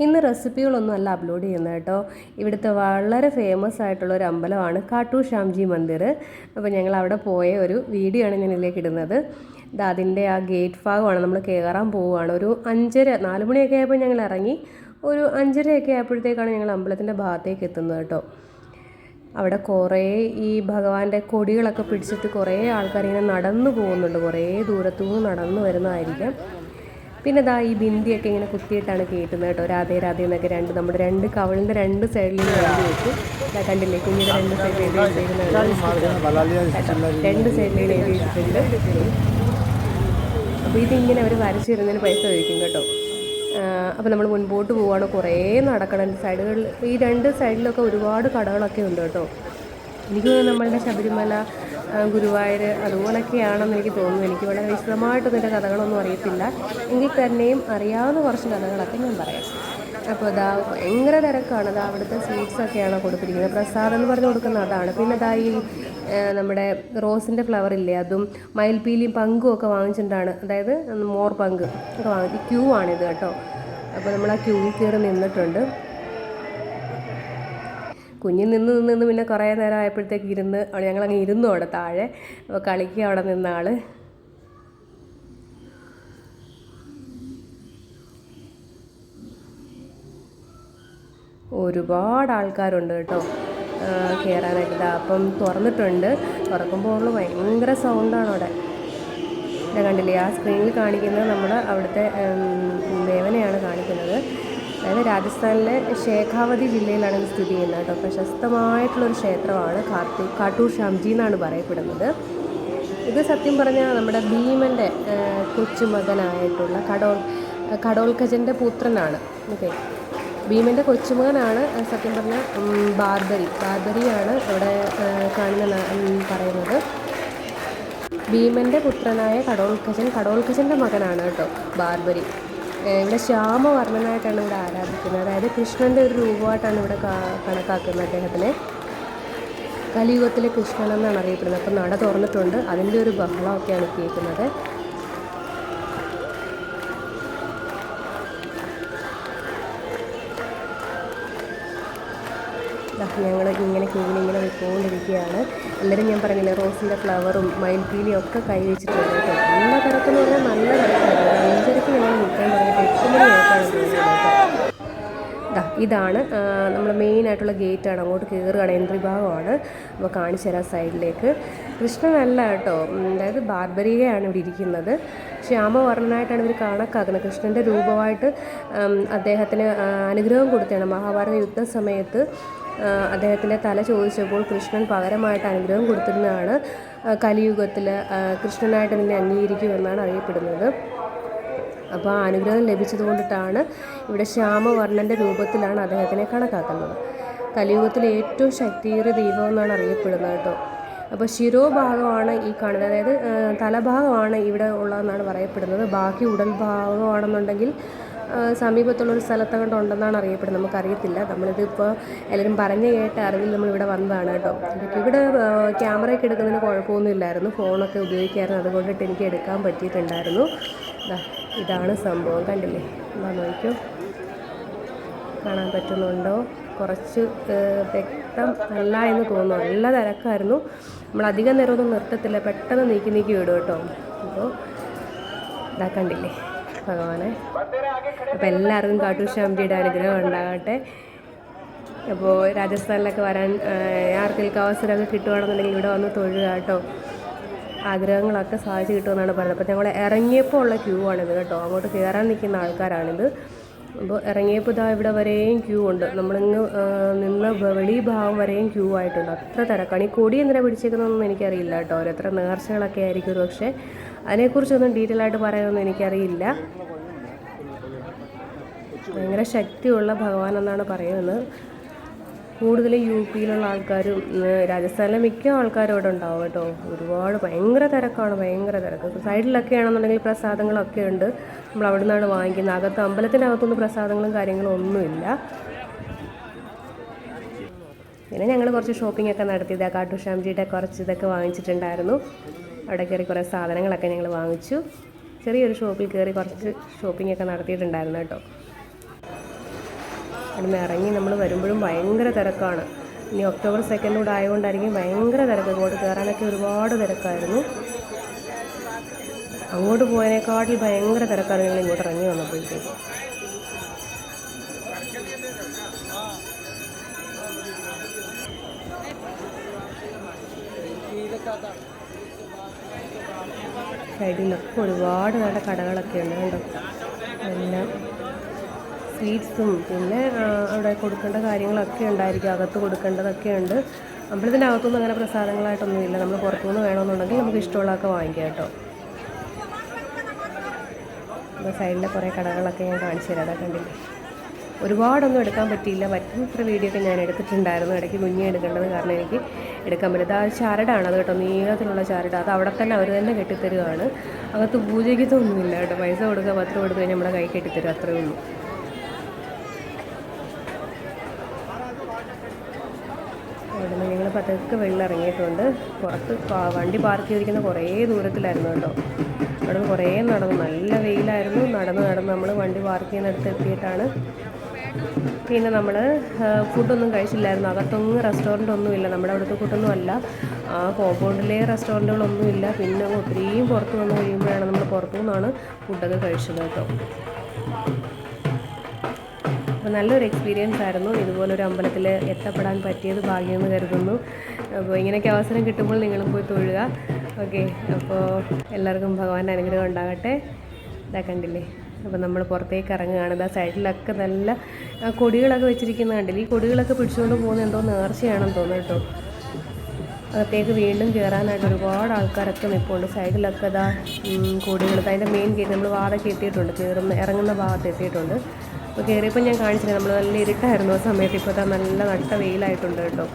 ഇന്ന് റെസിപ്പികളൊന്നും അല്ല അപ്ലോഡ് ചെയ്യുന്നത് കേട്ടോ. ഇവിടുത്തെ വളരെ ഫേമസ് ആയിട്ടുള്ള ഒരു അമ്പലമാണ് കാട്ടൂർ ശ്യാംജി മന്ദിർ. അപ്പോൾ ഞങ്ങൾ അവിടെ പോയ ഒരു വീഡിയോ ആണ് ഞാൻ ഇതിലേക്ക് ഇടുന്നത്. അതിൻ്റെ ആ ഗേറ്റ് ഭാഗമാണ്, നമ്മൾ കയറാൻ പോവുകയാണ്. ഒരു 5:30 4 മണിയൊക്കെ ആയപ്പോൾ ഞങ്ങൾ ഇറങ്ങി. ഒരു 5:30 ആയപ്പോഴത്തേക്കാണ് ഞങ്ങൾ അമ്പലത്തിൻ്റെ ഭാഗത്തേക്ക് എത്തുന്നത് കേട്ടോ. അവിടെ കുറേ ഈ ഭഗവാന്റെ കൊടികളൊക്കെ പിടിച്ചിട്ട് കുറേ ആൾക്കാർ ഇങ്ങനെ നടന്നു പോകുന്നുണ്ട്. കുറേ ദൂരത്തുനിന്ന് നടന്നു വരുന്നതായിരിക്കാം. പിന്നെ ഇതാ ഈ ബിന്ദിയൊക്കെ ഇങ്ങനെ കുത്തിയിട്ടാണ് കയറ്റുന്നത് കേട്ടോ. രാധേ രാധേ എന്നൊക്കെ നമ്മുടെ 2 കവളിൻ്റെ 2 സൈഡിലും എഴുതി വെച്ചു. കണ്ടില്ലേ, കുഞ്ഞിൻ്റെ 2 സൈഡിൽ എഴുതി വെച്ചിരിക്കുന്നത് 2 സൈഡിലും എഴുതി വെച്ചിട്ടുണ്ട്. അപ്പോൾ ഇതിങ്ങനെ അവർ വരച്ചിരുന്നതിന് പൈസ ചോദിക്കും കേട്ടോ. അപ്പോൾ നമ്മൾ മുൻപോട്ട് പോവുകയാണ്. കുറേ നടക്കണം. സൈഡുകളിൽ ഈ 2 സൈഡിലൊക്കെ ഒരുപാട് കടകളൊക്കെ ഉണ്ട് കേട്ടോ. എനിക്ക് നമ്മളുടെ ശബരിമല, ഗുരുവായൂർ അതുപോലൊക്കെയാണെന്ന് എനിക്ക് തോന്നുന്നു. എനിക്ക് വളരെ വിശദമായിട്ട് ഇതിൻ്റെ കഥകളൊന്നും അറിയത്തില്ല. എങ്കിൽ തന്നെയും അറിയാവുന്ന കുറച്ച് കഥകളൊക്കെ ഞാൻ പറയാം. അപ്പോൾ അതാ ഭയങ്കര തിരക്കാണ്. അതാ അവിടുത്തെ സ്വീറ്റ്സൊക്കെയാണ് കൊടുത്തിരിക്കുന്നത്. പ്രസാദം എന്ന് പറഞ്ഞ് കൊടുക്കുന്ന അതാണ്. പിന്നെ അതാ ഈ നമ്മുടെ റോസിൻ്റെ ഫ്ലവർ ഇല്ലേ, അതും മയിൽപ്പീലിയും പങ്കും ഒക്കെ വാങ്ങിച്ചിട്ടാണ്, അതായത് മോർ പങ്ക് ഒക്കെ വാങ്ങി. ക്യൂ ആണിത് കേട്ടോ. അപ്പോൾ നമ്മൾ ആ ക്യൂവിൽ കയറി നിന്നിട്ടുണ്ട്. കുഞ്ഞിൽ നിന്ന് പിന്നെ കുറേ നേരം ആയപ്പോഴത്തേക്ക് ഞങ്ങളങ്ങ് ഇരുന്നു അവിടെ താഴെ. അപ്പോൾ കളിക്കുക അവിടെ നിന്ന ആൾ. ഒരുപാട് ആൾക്കാരുണ്ട് കേട്ടോ കയറാനായിട്ട്. അപ്പം തുറന്നിട്ടുണ്ട്. തുറക്കുമ്പോൾ ഭയങ്കര സൗണ്ടാണ് അവിടെ. കണ്ടില്ലേ, ആ സ്ക്രീനിൽ കാണിക്കുന്നത് നമ്മൾ അവിടുത്തെ ദേവനെയാണ് കാണിക്കുന്നത്. അതായത് രാജസ്ഥാനിലെ ശേഖാവതി ജില്ലയിലാണ് ഇത് സ്ഥിതി ചെയ്യുന്നത് കേട്ടോ. പ്രശസ്തമായിട്ടുള്ളൊരു ക്ഷേത്രമാണ് കാട്ടൂർ ശ്യാംജി എന്നാണ് പറയപ്പെടുന്നത്. ഇത് സത്യം പറഞ്ഞാൽ നമ്മുടെ ഭീമൻ്റെ കൊച്ചുമകനായിട്ടുള്ള കടോൽക്കജൻ്റെ പുത്രനാണ്. ഓക്കെ, ഭീമൻ്റെ കൊച്ചുമകനാണ് സത്യം പറഞ്ഞാൽ ബാർബരിയാണ് ഇവിടെ പറയുന്നത്. ഭീമൻ്റെ പുത്രനായ കടോൽക്കജൻ്റെ മകനാണ് കേട്ടോ ബാർബരി. ഇവിടെ ശ്യാമവർണ്ണനായിട്ടാണ് ഇവിടെ ആരാധിക്കുന്നത്. അതായത് കൃഷ്ണൻ്റെ ഒരു രൂപമായിട്ടാണ് ഇവിടെ കണക്കാക്കുന്നത് അദ്ദേഹത്തിനെ. കലിയുഗത്തിലെ കൃഷ്ണൻ എന്നാണ് അറിയപ്പെടുന്നത്. അപ്പം നട തുറന്നിട്ടുണ്ട്. അതിൻ്റെ ഒരു ബഹളമൊക്കെയാണ് കേൾക്കുന്നത്. ഞങ്ങൾ ഇങ്ങനെ ക്യൂവിലിങ്ങനെ പോയിക്കൊണ്ടിരിക്കുകയാണ്. എല്ലാവരും ഞാൻ പറഞ്ഞില്ലേ, റോസിൻ്റെ ഫ്ലവറും മയിൽപ്പീലിയും ഒക്കെ കൈ വെച്ചിട്ടുണ്ട് കേട്ടോ. നല്ല തിരക്കെന്ന് പറഞ്ഞാൽ നല്ല തിരക്കാണ്. 5:30 ഞങ്ങൾ നിൽക്കാൻ തുടങ്ങിയിട്ട് 8 മണിയായിട്ടാണ് പോകുന്നത്. ഇതാണ് നമ്മൾ മെയിനായിട്ടുള്ള ഗേറ്റാണ്. അങ്ങോട്ട് കയറുകയാണ്, എൻട്രി ഭാഗമാണ്. അപ്പോൾ കാണിച്ചു തരാം സൈഡിലേക്ക്. കൃഷ്ണനല്ല കേട്ടോ, അതായത് ബാർബരികയാണ് ഇവിടെ ഇരിക്കുന്നത്. ശ്യാമവർണ്ണനായിട്ടാണ് ഇവർ കണക്കാക്കുന്നത്. കൃഷ്ണൻ്റെ രൂപമായിട്ട് അദ്ദേഹത്തിന് അനുഗ്രഹം കൊടുത്തതാണ്. മഹാഭാരത യുദ്ധസമയത്ത് അദ്ദേഹത്തിൻ്റെ തല ചോദിച്ചപ്പോൾ കൃഷ്ണൻ പകരമായിട്ട് അനുഗ്രഹം കൊടുത്തിരുന്നതാണ്. കലിയുഗത്തിൽ കൃഷ്ണനായിട്ട് നിന്നെ അംഗീകരിക്കുമെന്നാണ് അറിയപ്പെടുന്നത്. അപ്പോൾ ആ അനുഗ്രഹം ലഭിച്ചത് കൊണ്ടിട്ടാണ് ഇവിടെ ശ്യാമവർണ്ണൻ്റെ രൂപത്തിലാണ് അദ്ദേഹത്തിനെ കണക്കാക്കുന്നത്. കലിയുഗത്തിലെ ഏറ്റവും ശക്തിയേറിയ ദൈവം എന്നാണ് അറിയപ്പെടുന്നത് കേട്ടോ. അപ്പോൾ ശിരോഭാഗമാണ് ഈ കാണുന്നത്, അതായത് തലഭാഗമാണ് ഇവിടെ ഉള്ളതെന്നാണ് പറയപ്പെടുന്നത്. ബാക്കി ഉടൽ ഭാഗമാണെന്നുണ്ടെങ്കിൽ സമീപത്തുള്ളൊരു സ്ഥലത്തങ്ങോട്ട് ഉണ്ടെന്നാണ് അറിയപ്പെടുന്നത്. നമുക്കറിയത്തില്ല. നമ്മളിതിപ്പോൾ എല്ലാവരും പറഞ്ഞു കേട്ട അറിവിൽ നമ്മളിവിടെ വന്നതാണ് കേട്ടോ. ഇവിടെ ക്യാമറയൊക്കെ എടുക്കുന്നതിന് കുഴപ്പമൊന്നുമില്ലായിരുന്നു. ഫോണൊക്കെ ഉപയോഗിക്കാമായിരുന്നു. അതുകൊണ്ടിട്ട് എനിക്ക് എടുക്കാൻ പറ്റിയിട്ടുണ്ടായിരുന്നു. ഇതാണ് സംഭവം. കണ്ടില്ലേ, എന്താ നോക്കിയോ, കാണാൻ പറ്റുന്നുണ്ടോ? കുറച്ച് വ്യക്തം അല്ല എന്ന് തോന്നുന്നു. നല്ല തിരക്കായിരുന്നു. നമ്മളധികം നേരമൊന്നും നിർത്തത്തില്ല, പെട്ടെന്ന് നീക്കി വിടും കേട്ടോ. അപ്പോൾ ഇതാ കണ്ടില്ലേ ഭഗവാനെ. അപ്പോൾ എല്ലാവർക്കും കാട്ടൂർ ശ്യാംജിയുടെ അനുഗ്രഹം ഉണ്ടാകട്ടെ. അപ്പോൾ രാജസ്ഥാനിലൊക്കെ വരാൻ ആർക്കെങ്കിലും അവസരമൊക്കെ കിട്ടുകയാണെന്നുണ്ടെങ്കിൽ ഇവിടെ വന്ന് തൊഴുക കേട്ടോ. ആഗ്രഹങ്ങളൊക്കെ സാധിച്ചു കിട്ടുമെന്നാണ് പറയുന്നത്. അപ്പോൾ ഞങ്ങൾ ഇറങ്ങിയപ്പോൾ ഉള്ള ക്യൂ ആണിത് കേട്ടോ. അങ്ങോട്ട് കയറാൻ നിൽക്കുന്ന ആൾക്കാരാണിത്. അപ്പോൾ ഇറങ്ങിയപ്പോൾ ഇതാ ഇവിടെ വരെയും ക്യൂ ഉണ്ട്. നമ്മളിങ്ങ് നിന്ന് വെളി ഭാഗം വരെയും ക്യൂ ആയിട്ടുണ്ട്. അത്ര തിരക്കാണ്. ഈ കൊടി എന്തിനാണ് പിടിച്ചേക്കുന്നതെന്നൊന്നും എനിക്കറിയില്ല കേട്ടോ. ഓരോരുത്തർ നേർച്ചകളൊക്കെ ആയിരിക്കും ഒരു പക്ഷേ. അതിനെക്കുറിച്ചൊന്നും ഡീറ്റെയിൽ ആയിട്ട് പറയാനൊന്നും എനിക്കറിയില്ല. ഭയങ്കര ശക്തിയുള്ള ഭഗവാൻ എന്നാണ് പറയുന്നത്. കൂടുതലും UP-യിലുള്ള ആൾക്കാരും രാജസ്ഥാനിലെ മിക്ക ആൾക്കാരും ഇവിടെ ഉണ്ടാവും കേട്ടോ. ഒരുപാട് ഭയങ്കര തിരക്കാണ്, ഭയങ്കര തിരക്ക്. സൈഡിലൊക്കെ ആണെന്നുണ്ടെങ്കിൽ പ്രസാദങ്ങളൊക്കെ ഉണ്ട്. നമ്മൾ അവിടെ നിന്നാണ് വാങ്ങിക്കുന്നത്. അമ്പലത്തിനകത്തൊന്നും പ്രസാദങ്ങളും കാര്യങ്ങളും ഒന്നുമില്ല. പിന്നെ ഞങ്ങൾ കുറച്ച് ഷോപ്പിംഗ് ഒക്കെ നടത്തിയത് കാട്ടൂർ ശ്യാംജിയുടെ കുറച്ച് ഇതൊക്കെ വാങ്ങിച്ചിട്ടുണ്ടായിരുന്നു. അവിടെ കയറി കുറേ സാധനങ്ങളൊക്കെ ഞങ്ങൾ വാങ്ങിച്ചു. ചെറിയൊരു ഷോപ്പിൽ കയറി കുറച്ച് ഷോപ്പിംഗ് ഒക്കെ നടത്തിയിട്ടുണ്ടായിരുന്നു കേട്ടോ. അവിടുന്ന് ഇറങ്ങി നമ്മൾ വരുമ്പോഴും ഭയങ്കര തിരക്കാണ്. ഇനി ഒക്ടോബർ 2 കൂടെ ആയതുകൊണ്ടായിരിക്കും ഭയങ്കര തിരക്ക്. ഇങ്ങോട്ട് കയറാനൊക്കെ ഒരുപാട് തിരക്കായിരുന്നു. അങ്ങോട്ട് പോയതിനേക്കാട്ടിൽ ഭയങ്കര തിരക്കാണ് ഞങ്ങൾ ഇങ്ങോട്ട് ഇറങ്ങി വന്നപ്പോഴത്തേക്ക്. സൈഡിലൊക്കെ ഒരുപാട് നല്ല കടകളൊക്കെ ഉണ്ട് കേട്ടോ. എല്ലാം സ്വീറ്റ്സും പിന്നെ അവിടെ കൊടുക്കേണ്ട കാര്യങ്ങളൊക്കെ ഉണ്ടായിരിക്കും. അകത്ത് കൊടുക്കേണ്ടതൊക്കെ ഉണ്ട്. അമ്പലത്തിൻ്റെ അകത്തൊന്നും അങ്ങനെ പ്രസാദങ്ങളായിട്ടൊന്നുമില്ല. നമ്മൾ പുറത്തുനിന്ന് വേണമെന്നുണ്ടെങ്കിൽ നമുക്ക് ഇഷ്ടമുള്ളതൊക്കെ വാങ്ങിക്കാം കേട്ടോ. അപ്പോൾ സൈഡിലെ കുറേ കടകളൊക്കെ ഞാൻ കാണിച്ചു തരാം. അതൊക്കെ കണ്ടില്ലേ. ഒരുപാടൊന്നും എടുക്കാൻ പറ്റിയില്ല. പറ്റുന്നത്ര വീഡിയോ ഒക്കെ ഞാൻ എടുത്തിട്ടുണ്ടായിരുന്നു. ഇടയ്ക്ക് കുഞ്ഞെ എടുക്കേണ്ടത് കാരണം എനിക്ക് എടുക്കാൻ പറ്റില്ല. അത് ചരടാണ് അത് കേട്ടോ, നീളത്തിലുള്ള ചരട്. അത് അവിടെ തന്നെ അവർ തന്നെ കെട്ടിത്തരുവാണ്. അകത്ത് പൂജയ്ക്കൊന്നുമില്ല കേട്ടോ. പൈസ കൊടുക്കുക, പത്രം കൊടുത്തു കഴിഞ്ഞാൽ നമ്മുടെ കൈ കെട്ടിത്തരും, അത്രയേ ഉള്ളൂ. അവിടെ നിന്ന് ഞങ്ങൾ പതുക്കെ വെള്ളം ഇറങ്ങിയിട്ടുണ്ട്. പുറത്ത് വണ്ടി പാർക്ക് ചെയ്തിരിക്കുന്ന കുറേ ദൂരത്തിലായിരുന്നു കേട്ടോ. അവിടെ നിന്ന് കുറേ നടന്നു, നല്ല വെയിലായിരുന്നു. നടന്ന് നമ്മൾ വണ്ടി പാർക്ക് ചെയ്യുന്നിടത്ത് എത്തിയിട്ടാണ്. പിന്നെ നമ്മൾ ഫുഡൊന്നും കഴിച്ചില്ലായിരുന്നു. അകത്തൊന്നും റെസ്റ്റോറൻ്റ് ഒന്നുമില്ല. നമ്മുടെ അവിടുത്തെ ഫുഡൊന്നും അല്ല. ആ കോമ്പൗണ്ടിലെ റെസ്റ്റോറൻറ്റുകളൊന്നുമില്ല. പിന്നെ ഒത്തിരിയും പുറത്ത് വന്ന് കഴിയുമ്പോഴാണ് നമ്മൾ പുറത്തു നിന്നാണ് ഫുഡൊക്കെ കഴിച്ചത് കേട്ടോ. അപ്പോൾ നല്ലൊരു എക്സ്പീരിയൻസ് ആയിരുന്നു. ഇതുപോലൊരു അമ്പലത്തിൽ എത്തപ്പെടാൻ പറ്റിയത് ഭാഗ്യമെന്ന് കരുതുന്നു. അപ്പോൾ ഇങ്ങനെയൊക്കെ അവസരം കിട്ടുമ്പോൾ നിങ്ങളും പോയി തൊഴുക. ഓക്കെ, അപ്പോൾ എല്ലാവർക്കും ഭഗവാന്റെ അനുഗ്രഹം ഉണ്ടാകട്ടെ. ഇതാ കണ്ടില്ലേ. അപ്പോൾ നമ്മൾ പുറത്തേക്ക് ഇറങ്ങുകയാണ്. ഇതാ സൈഡിലൊക്കെ നല്ല കൊടികളൊക്കെ വെച്ചിരിക്കുന്ന കണ്ടില്ലേ. ഈ കൊടികളൊക്കെ പിടിച്ചുകൊണ്ട് പോകുന്നത് എന്തോ നേർച്ചയാണെന്ന് തോന്നുന്നു കേട്ടോ. അകത്തേക്ക് വീണ്ടും കയറാനായിട്ട് ഒരുപാട് ആൾക്കാരൊക്കെ നിൽപ്പുണ്ട്. സൈഡിലൊക്കെ ഇതാ കൊടികൾ. അതിൻ്റെ മെയിൻ ഗേറ്റ് നമ്മൾ വാതൊക്കെ എത്തിയിട്ടുണ്ട്. ഇറങ്ങുന്ന ഭാഗത്ത് എത്തിയിട്ടുണ്ട്. അപ്പോൾ കയറിയപ്പോൾ ഞാൻ കാണിച്ചില്ല, നമ്മൾ നല്ല ഇരുട്ടായിരുന്നു ആ സമയത്ത്. ഇപ്പോൾ നല്ല നട്ട വെയിലായിട്ടുണ്ട് കേട്ടോ.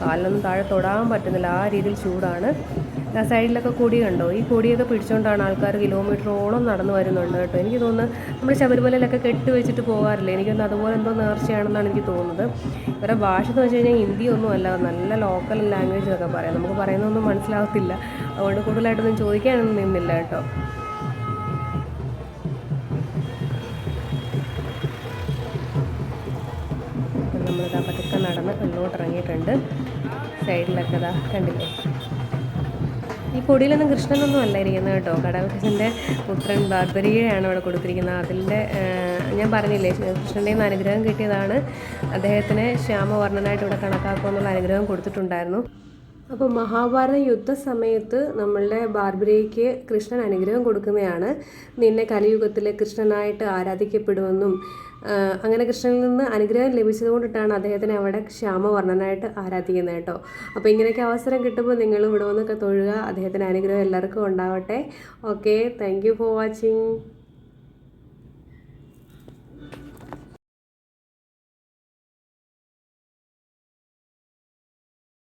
കാലൊന്നും താഴെ തൊടാൻ പറ്റുന്നില്ല, ആ രീതിയിൽ ചൂടാണ്. ആ സൈഡിലൊക്കെ കൊടി കണ്ടോ. ഈ കൊടിയൊക്കെ പിടിച്ചുകൊണ്ടാണ് ആൾക്കാർ കിലോമീറ്ററോളം നടന്നു വരുന്നുണ്ട് കേട്ടോ. എനിക്ക് തോന്നുന്നു നമ്മൾ ശബരിമലയിലൊക്കെ കെട്ട് വെച്ചിട്ട് പോകാറില്ലേ, എനിക്കൊന്ന് അതുപോലെ എന്തോ നേർച്ചയാണെന്നാണ് എനിക്ക് തോന്നുന്നത്. ഇവരുടെ ഭാഷ എന്ന് വെച്ച് കഴിഞ്ഞാൽ ഹിന്ദിയൊന്നും അല്ല, നല്ല ലോക്കൽ ലാംഗ്വേജ് എന്നൊക്കെ പറയാം. നമുക്ക് പറയുന്നതൊന്നും മനസ്സിലാവത്തില്ല. അതുകൊണ്ട് കൂടുതലായിട്ടൊന്നും ചോദിക്കാനൊന്നും നിന്നില്ല കേട്ടോ. നമ്മളിതാ പതുക്കെ നടന്ന് ഉള്ളോട്ട് ഇറങ്ങിയിട്ടുണ്ട്. സൈഡിലൊക്കെ ഇതാ കണ്ടില്ലേ. ഈ കൊടിയിലൊന്നും കൃഷ്ണനൊന്നും അല്ല ഇരിക്കുന്നത് കേട്ടോ. കടകൃഷ്ണൻ്റെ പുത്രൻ ബാർബരിയെയാണ് ഇവിടെ കൊടുത്തിരിക്കുന്നത്. അതിൻ്റെ ഞാൻ പറഞ്ഞില്ലേ, കൃഷ്ണൻ്റെ നിന്ന് അനുഗ്രഹം കിട്ടിയതാണ്. അദ്ദേഹത്തിന് ശ്യാമവർണ്ണനായിട്ട് ഇവിടെ കണക്കാക്കുമെന്നുള്ള അനുഗ്രഹം കൊടുത്തിട്ടുണ്ടായിരുന്നു. അപ്പോൾ മഹാഭാരത യുദ്ധസമയത്ത് നമ്മളുടെ ബാർബരിക്ക് കൃഷ്ണൻ അനുഗ്രഹം കൊടുക്കുന്നതാണ്. നിന്നെ കലിയുഗത്തിലെ കൃഷ്ണനായിട്ട് ആരാധിക്കപ്പെടുമെന്നും അങ്ങനെ കൃഷ്ണനിൽ നിന്ന് അനുഗ്രഹം ലഭിച്ചതുകൊണ്ടിട്ടാണ് അദ്ദേഹത്തിനെ അവിടെ ശ്യാമവർണ്ണനായിട്ട് ആരാധിക്കുന്നത് കേട്ടോ. അപ്പോൾ ഇങ്ങനെയൊക്കെ അവസരം കിട്ടുമ്പോൾ നിങ്ങളും ഇവിടെ വന്നൊക്കെ തൊഴുക. അദ്ദേഹത്തിൻ്റെ അനുഗ്രഹം എല്ലാവർക്കും ഉണ്ടാവട്ടെ. Okay, thank you for watching.